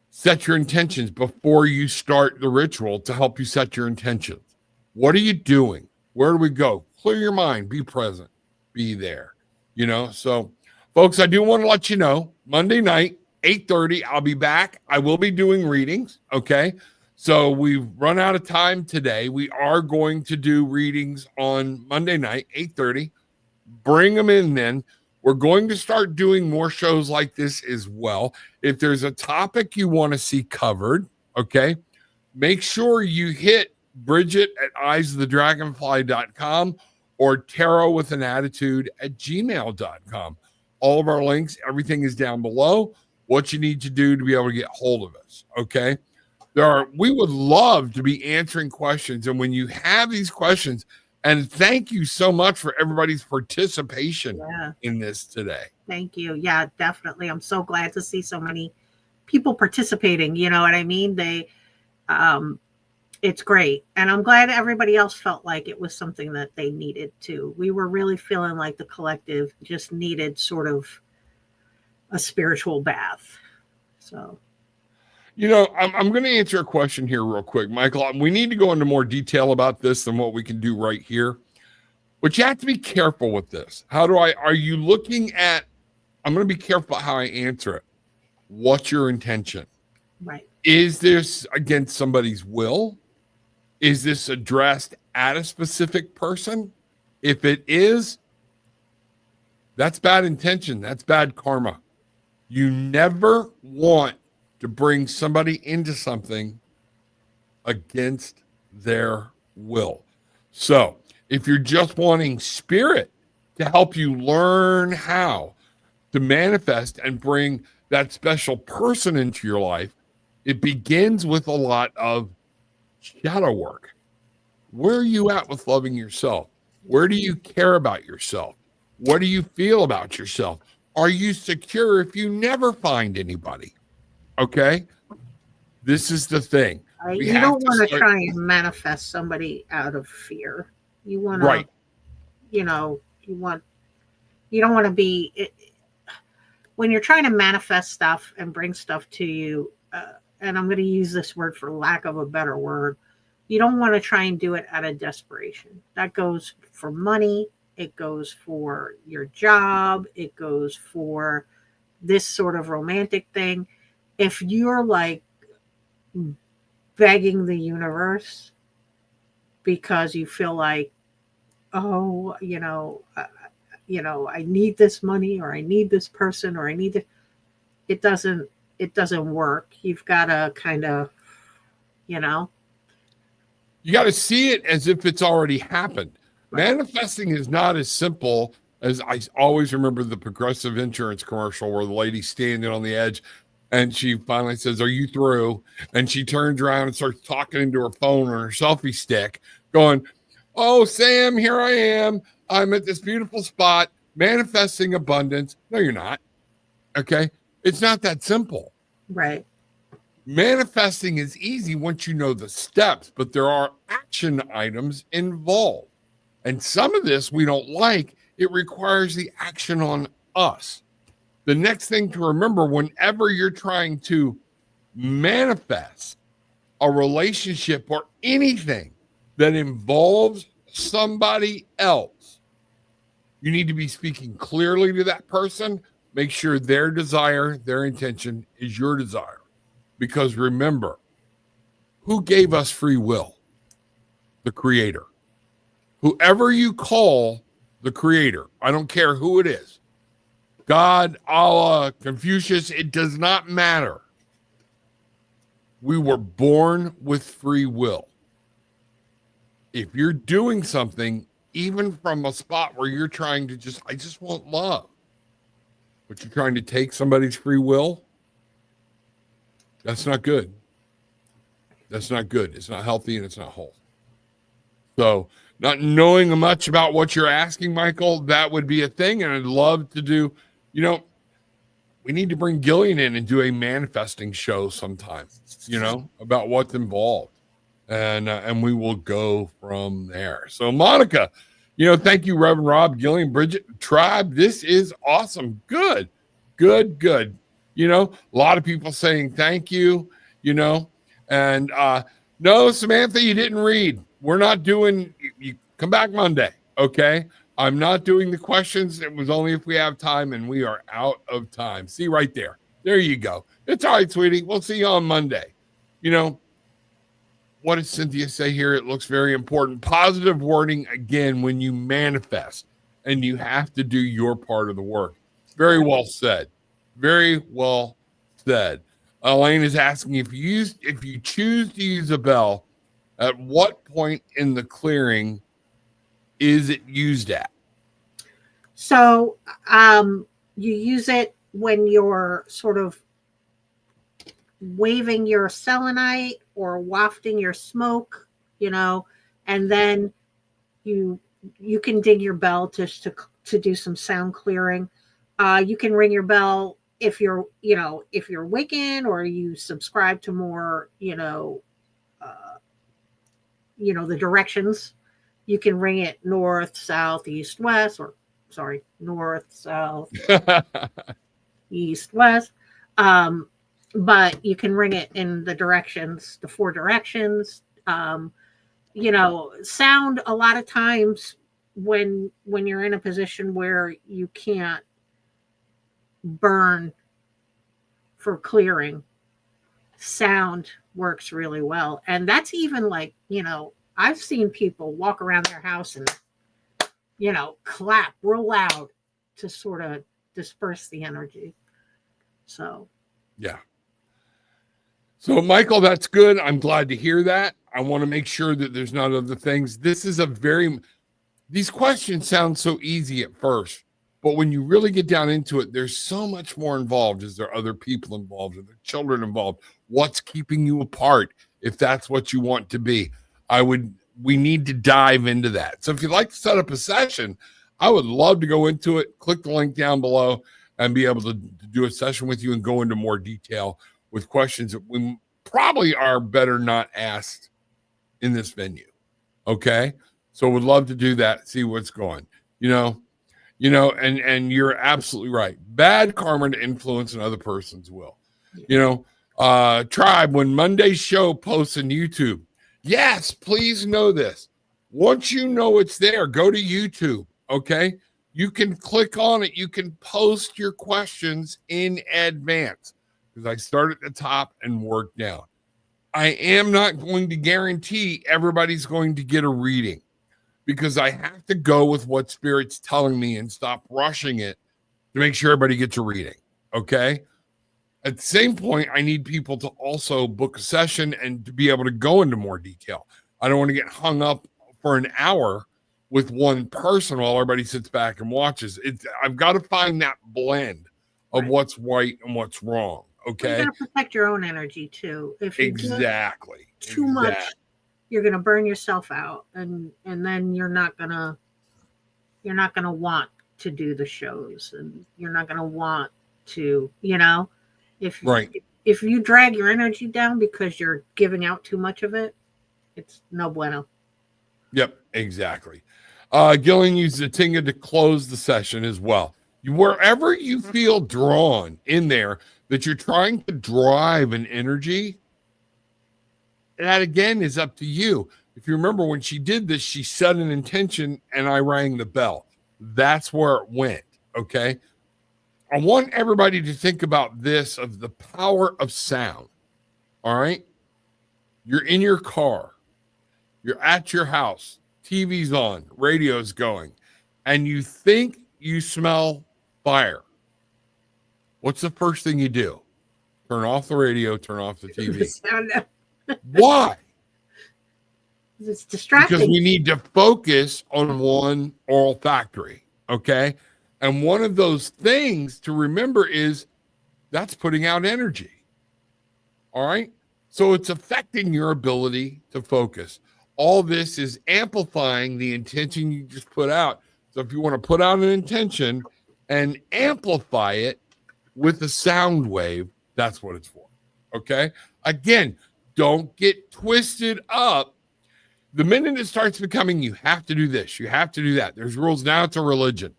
Set your intentions before you start the ritual to help you set your intentions. What are you doing? Where do we go? Clear your mind, be present, be there. So folks, I do want to let you know, Monday night, 8:30, I'll be back. I will be doing readings. Okay. So we've run out of time today. We are going to do readings on Monday night, 8:30. Bring them in then. We're going to start doing more shows like this as well. If there's a topic you want to see covered, okay, make sure you hit Brigitte at eyesofthedragonfly.com or tarotwithanattitude@gmail.com. All of our links, everything is down below. What you need to do to be able to get hold of us, okay? We would love to be answering questions. And when you have these questions, and thank you so much for everybody's participation in this today. Thank you. Yeah, definitely. I'm so glad to see so many people participating. You know what I mean? It's great. And I'm glad everybody else felt like it was something that they needed too. We were really feeling like the collective just needed sort of a spiritual bath. So, I'm going to answer a question here real quick, Michael. We need to go into more detail about this than what we can do right here, but you have to be careful with this. Are you looking at, I'm going to be careful how I answer it. What's your intention? Right. Is this against somebody's will? Is this addressed at a specific person? If it is, that's bad intention. That's bad karma. You never want to bring somebody into something against their will. So if you're just wanting spirit to help you learn how to manifest and bring that special person into your life, it begins with a lot of shadow work. Where are you at with loving yourself? Where do you care about yourself? What do you feel about yourself? Are you secure if you never find anybody? Okay. This is the thing. You don't want to try and manifest somebody out of fear. You want to, right. You don't want to be, when you're trying to manifest stuff and bring stuff to you, and I'm going to use this word for lack of a better word, you don't want to try and do it out of desperation. That goes for money. It goes for your job. It goes for this sort of romantic thing. If you're like begging the universe because you feel like, I need this money, or I need this person, or I need it. It doesn't work. You've got to kind of, you got to see it as if it's already happened. Right. Manifesting is not as simple as, I always remember the Progressive Insurance commercial where the lady's standing on the edge and she finally says, "Are you through?" And she turns around and starts talking into her phone on her selfie stick going, "Oh, Sam, here I am. I'm at this beautiful spot, manifesting abundance." No, you're not. Okay. It's not that simple. Right. Manifesting is easy once you know the steps, but there are action items involved. And some of this we don't like. It requires the action on us. The next thing to remember, whenever you're trying to manifest a relationship or anything that involves somebody else, you need to be speaking clearly to that person. Make sure their desire, their intention is your desire. Because remember, who gave us free will? The Creator. Whoever you call the Creator, I don't care who it is, God, Allah, Confucius, it does not matter. We were born with free will. If you're doing something, even from a spot where you're trying to I just want love, but you're trying to take somebody's free will, that's not good. That's not good. It's not healthy and it's not whole. So not knowing much about what you're asking, Michael, that would be a thing. And I'd love to do, we need to bring Gillian in and do a manifesting show sometime, about what's involved. And we will go from there. So Monica, thank you, Reverend Rob, Gillian, Bridget, Tribe. This is awesome. Good. A lot of people saying thank you, and no, Samantha, you didn't read. We're not doing, you come back Monday. Okay. I'm not doing the questions. It was only if we have time, and we are out of time. See right there. There you go. It's all right, sweetie. We'll see you on Monday. What does Cynthia say here? It looks very important. Positive wording, again, when you manifest, and you have to do your part of the work. Very well said. Very well said. Elaine is asking, if you choose to use a bell, at what point in the clearing is it used at? So you use it when you're sort of waving your selenite or wafting your smoke, and then you can ding your bell just to do some sound clearing. You can ring your bell if you're Wiccan, or you subscribe to more, the directions. You can ring it north, south, east, west, north, south, east, west. But you can ring it in the directions, the 4 directions. Sound a lot of times when you're in a position where you can't burn for clearing, sound works really well. And that's even like, I've seen people walk around their house and, clap real loud to sort of disperse the energy. So, yeah. So, Michael, that's good. I'm glad to hear that. I want to make sure that there's not other things. These questions sound so easy at first, but when you really get down into it, there's so much more involved. Is there other people involved? Are there children involved? What's keeping you apart? If that's what you want to be, we need to dive into that. So if you'd like to set up a session, I would love to go into it. Click the link down below and be able to do a session with you and go into more detail with questions that we probably are better not asked in this venue. Okay. So would love to do that. See what's going, and you're absolutely right. Bad karma to influence another person's will, Tribe, when Monday's show posts on YouTube, yes, please know this. Once you know it's there, go to YouTube. Okay. You can click on it. You can post your questions in advance, because I start at the top and work down. I am not going to guarantee everybody's going to get a reading, because I have to go with what Spirit's telling me and stop rushing it to make sure everybody gets a reading. Okay. At the same point, I need people to also book a session and to be able to go into more detail. I don't want to get hung up for an hour with one person while everybody sits back and watches. I've got to find that blend of what's right and what's wrong. Okay. You got to protect your own energy too. If you exactly too much, you're going to burn yourself out, and then you're not going to want to do the shows, and you're not going to want to, if you drag your energy down because you're giving out too much of it, it's no bueno. Yep, exactly. Gillian used the Tinga to close the session as well. Wherever you feel drawn in there that you're trying to drive an energy, that again is up to you. If you remember when she did this, she set an intention and I rang the bell. That's where it went. Okay. I want everybody to think about this, of the power of sound. All right. You're in your car. You're at your house. TV's on. Radio's going. And you think you smell fire. What's the first thing you do? Turn off the radio, turn off the TV. Why? It's distracting. Because we need to focus on one olfactory. Okay. And one of those things to remember is that's putting out energy. All right. So it's affecting your ability to focus. all this is amplifying the intention you just put out. So if you want to put out an intention and amplify it with a sound wave, that's what it's for. Okay. Again, don't get twisted up. The minute it starts becoming, you have to do this, you have to do that. There's rules. Now it's a religion.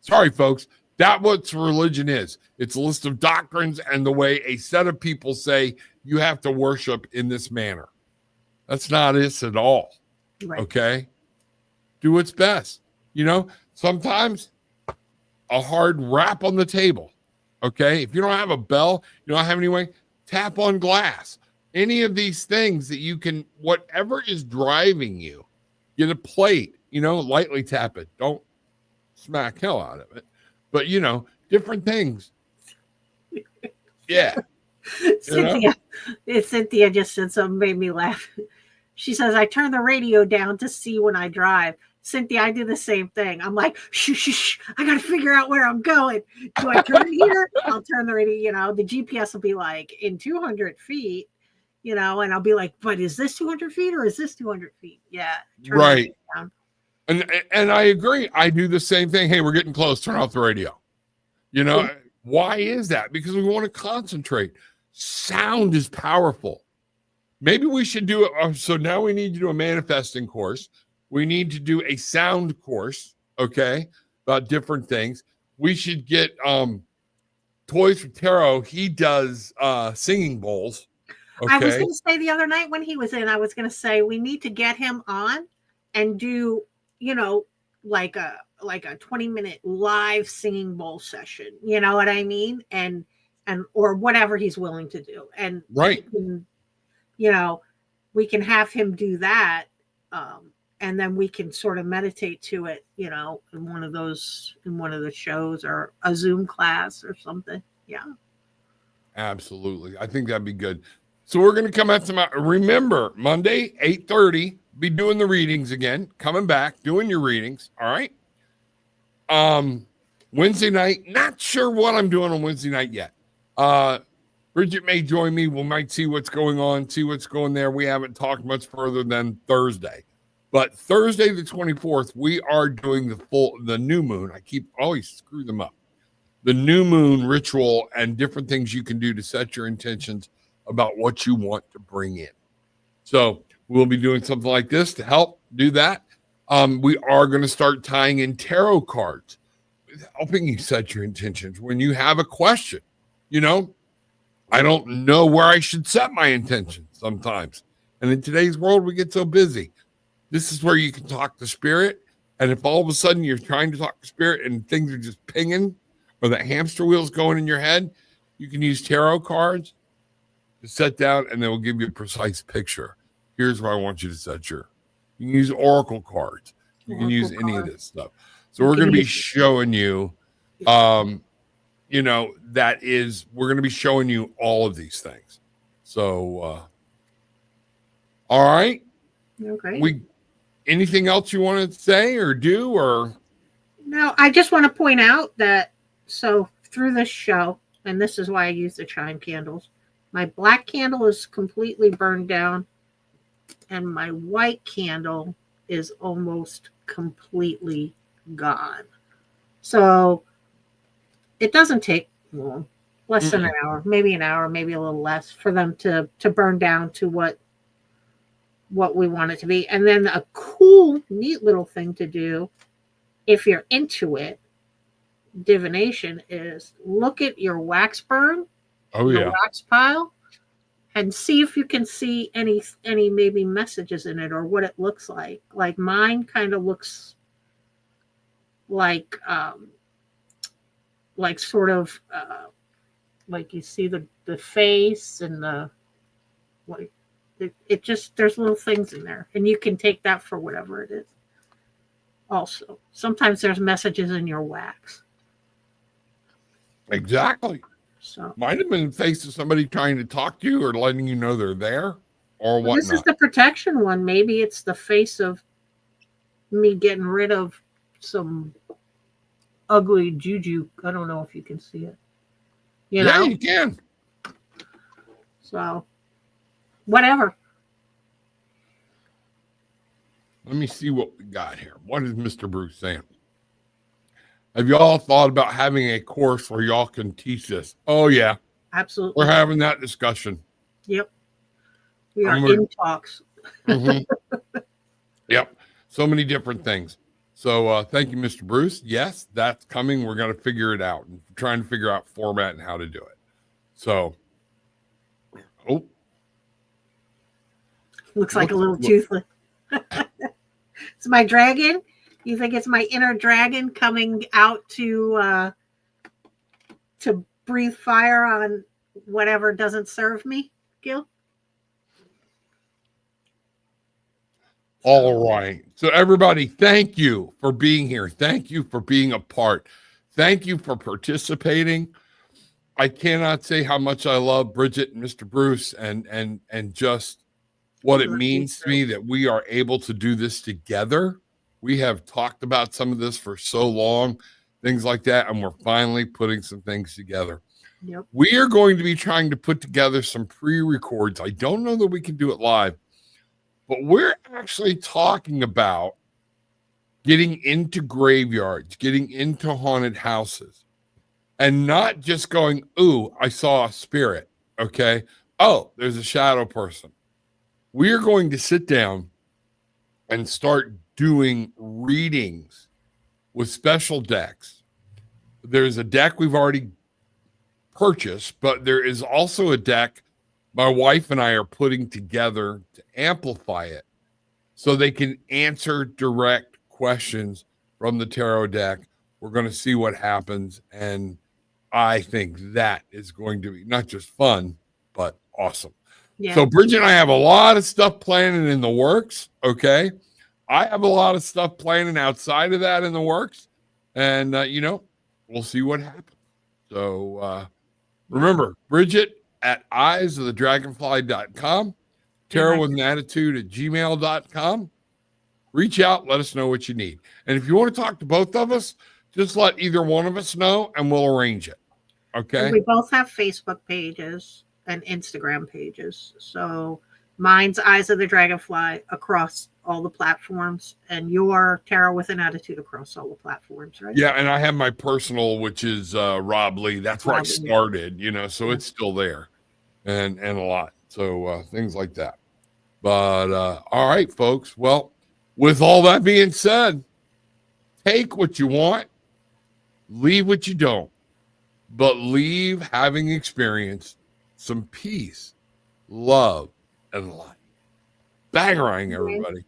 Sorry, folks. That's what religion is. It's a list of doctrines and the way a set of people say you have to worship in this manner. That's not it at all. Right. Okay. Do what's best. You know, sometimes a hard rap on the table. Okay. If you don't have a bell, you don't have any way, tap on glass. Any of these things that you can, whatever is driving you, get a plate, you know, lightly tap it. Don't smack hell out of it. But, you know, different things. Yeah. Cynthia just said something made me laugh. She says, I turn the radio down to see when I drive. Cynthia, I do the same thing. I'm like, shh, I got to figure out where I'm going. Do I turn here? I'll turn the radio, you know, the GPS will be like in 200 feet, you know, and I'll be like, but is this 200 feet or is this 200 feet? Yeah. Right. And I agree. I do the same thing. Hey, we're getting close. Turn off the radio. You know, why is that? Because we want to concentrate. Sound is powerful. Maybe we should do it. So now we need to do a manifesting course. We need to do a sound course, okay, about different things. We should get Toys for Tarot. He does singing bowls. Okay? I was going to say the other night when he was in, I was going to say we need to get him on and do, you know, like a 20-minute live singing bowl session. You know what I mean? And or whatever he's willing to do. And right. You know, we can have him do that. And then we can sort of meditate to it, you know, in one of the shows or a Zoom class or something. Yeah. Absolutely. I think that'd be good. So we're going to come at some, remember, Monday, 8:30, be doing the readings again, coming back, doing your readings. All right. Wednesday night, not sure what I'm doing on Wednesday night yet. Brigitte may join me. We might see what's going on, see what's going there. We haven't talked much further than Thursday. But Thursday, the 24th, we are doing the new moon. I always screw them up. The new moon ritual and different things you can do to set your intentions about what you want to bring in. So we'll be doing something like this to help do that. We are going to start tying in tarot cards, helping you set your intentions. When you have a question, you know, I don't know where I should set my intentions sometimes. And in today's world, we get so busy. This is where you can talk to spirit. And if all of a sudden you're trying to talk to spirit and things are just pinging or the hamster wheel's going in your head, you can use tarot cards to set down and they will give you a precise picture. Here's where I want you to set your. You can use oracle cards. You can use any of this stuff. So we're going to be showing you, you know, we're going to be showing you all of these things. So, all right. Okay. Anything else you want to say or do or? No, I just want to point out that, so through this show, and this is why I use the chime candles, my black candle is completely burned down and my white candle is almost completely gone. So it doesn't take long, less than an hour, maybe a little less for them to burn down to what we want it to be. And then a cool, neat little thing to do, if you're into it, divination, is look at your wax burn, wax pile, and see if you can see any maybe messages in it or what it looks like. Like mine kind of looks like sort of like you see the face and the like. It just, there's little things in there and you can take that for whatever it is. Also, sometimes there's messages in your wax. Exactly. So might have been the face of somebody trying to talk to you or letting you know they're there or whatnot. This is the protection one. Maybe it's the face of me getting rid of some ugly juju. I don't know if you can see it. You know? You can. So whatever. let me see what we got here. What is Mr. Bruce saying? Have y'all thought about having a course where y'all can teach this? Oh, yeah. Absolutely. We're having that discussion. Yep. We are in talks. Yep. So many different things. So thank you, Mr. Bruce. Yes, that's coming. We're going to figure it out and trying to figure out format and how to do it. So, oh. Looks like a little toothless. It's my dragon. You think it's my inner dragon coming out to breathe fire on whatever doesn't serve me, Gil? All right. So everybody, thank you for being here. Thank you for being a part. Thank you for participating. I cannot say how much I love Brigitte and Mr. Bruce and just what it means to me that we are able to do this together. We have talked about some of this for so long, things like that, and we're finally putting some things together. Yep. We are going to be trying to put together some pre-records. I don't know that we can do it live, but we're actually talking about getting into graveyards, getting into haunted houses, and not just going, ooh, I saw a spirit, okay? Oh, there's a shadow person. We are going to sit down and start doing readings with special decks. There's a deck we've already purchased, but there is also a deck my wife and I are putting together to amplify it so they can answer direct questions from the tarot deck. We're going to see what happens. And I think that is going to be not just fun, but awesome. Yeah. So Bridget and I have a lot of stuff planning in the works. Okay. I have a lot of stuff planning outside of that in the works. And, we'll see what happens. So remember, Bridget at eyesofthedragonfly.com, tarot with an attitude at gmail.com. Reach out, let us know what you need. And if you want to talk to both of us, just let either one of us know and we'll arrange it. Okay. And we both have Facebook pages and Instagram pages. So mine's Eyes of the Dragonfly across all the platforms, and your Tarot with an Attitude across all the platforms, right? Yeah, and I have my personal, which is Rob Lee. That's where I started, so it's still there, and a lot. So things like that. But all right, folks. Well, with all that being said, take what you want, leave what you don't, but leave having experienced some peace, love, and light. Bangarang, everybody.